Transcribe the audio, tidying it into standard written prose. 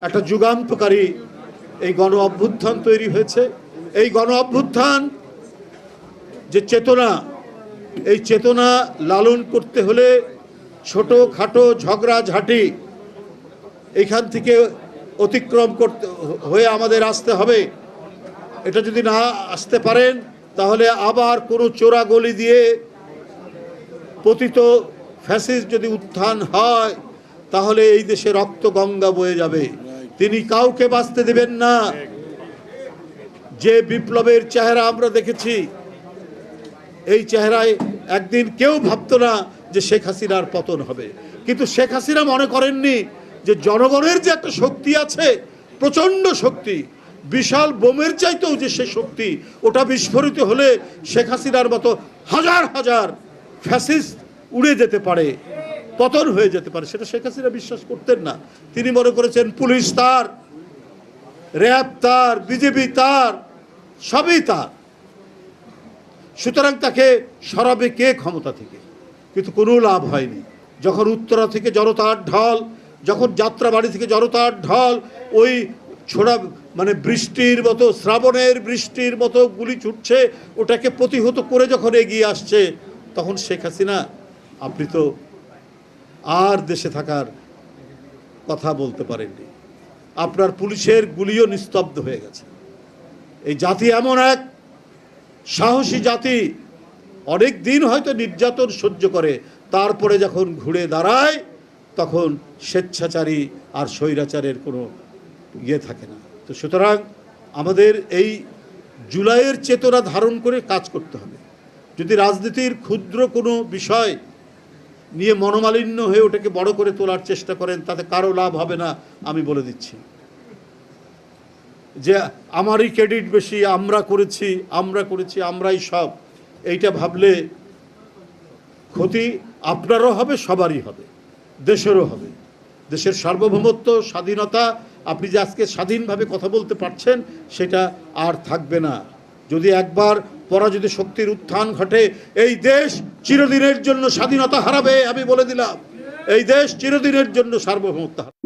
একটা যুগান্তকারী এই গণ অভ্যুত্থান তৈরি হয়েছে। এই গণ অভ্যুত্থান যে চেতনা, এই চেতনা লালন করতে হলে ছোটোখাটো ঝগড়াঝাঁটি এখান থেকে অতিক্রম করতে হয়ে আমাদের আসতে হবে। এটা যদি না আসতে পারেন তাহলে আবার কোনো চোরা গলি দিয়ে পতিত ফ্যাসিস্ট যদি উত্থান হয় তাহলে এই দেশে রক্ত গঙ্গা বয়ে যাবে। তিনি কাউকে বাঁচতে দেবেন না। যে বিপ্লবের চেহারা আমরা দেখেছি, এই চেহারায় একদিন কেউ ভাবতো না যে শেখ হাসিনার পতন হবে। কিন্তু শেখ হাসিনা মনে করেননি যে জনগণের যে একটা শক্তি আছে, প্রচণ্ড শক্তি, বিশাল বোমের চাইতেও যে সে শক্তি, ওটা বিস্ফোরিত হলে শেখ হাসিনার মতো হাজার হাজার ফ্যাসিস্ট উড়ে যেতে পারে, পতন হয়ে যেতে পারে, সেটা শেখ হাসিনা বিশ্বাস করতেন না। তিনি মনে করেছেন পুলিশ তার, র্যাব তার, বিজেপি তার, সবই তার, সুতরাং তাকে সরাবে কে ক্ষমতা থেকে? কিন্তু কোনো লাভ হয়নি। যখন উত্তরা থেকে জনতার ঢল, যখন যাত্রাবাড়ি থেকে জনতার ঢল, ওই ছোড়া মানে বৃষ্টির মতো, শ্রাবণের বৃষ্টির মতো গুলি ছুটছে, ওটাকে প্রতিহত করে যখন এগিয়ে আসছে, তখন শেখ হাসিনা আপনি তো আর দেশে থাকার কথা বলতে পারেননি। আপনার পুলিশের গুলিও নিস্তব্ধ হয়ে গেছে। এই জাতি এমন এক সাহসী জাতি, অনেক দিন হয়তো নির্যাতন সহ্য করে, তারপরে যখন ঘুরে দাঁড়ায় তখন স্বেচ্ছাচারী আর স্বৈরাচারের কোনো ইয়ে থাকে না। তো সুতরাং আমাদের এই জুলাইয়ের চেতনা ধারণ করে কাজ করতে হবে। যদি রাজনীতির ক্ষুদ্র কোনো বিষয় নিয়ে মনোমালিন্য হয়ে ওটাকে বড় করে তোলার চেষ্টা করেন, তাতে কারো লাভ হবে না, আমি বলে দিচ্ছি। যে আমারই ক্রেডিট বেশি, আমরা করেছি, আমরাই সব, এইটা ভাবলে ক্ষতি আপনারও হবে, সবারই হবে, দেশেরও হবে। দেশের সার্বভৌমত্ব, স্বাধীনতা, আপনি যে আজকে স্বাধীনভাবে কথা বলতে পারছেন, সেটা আর থাকবে না। যদি একবার পরাজিত শক্তির উত্থান ঘটে, এই দেশ চিরদিনের জন্য স্বাধীনতা হারাবে। আমি বলে দিলাম, এই দেশ চিরদিনের জন্য সার্বভৌমত্ব হারাবে।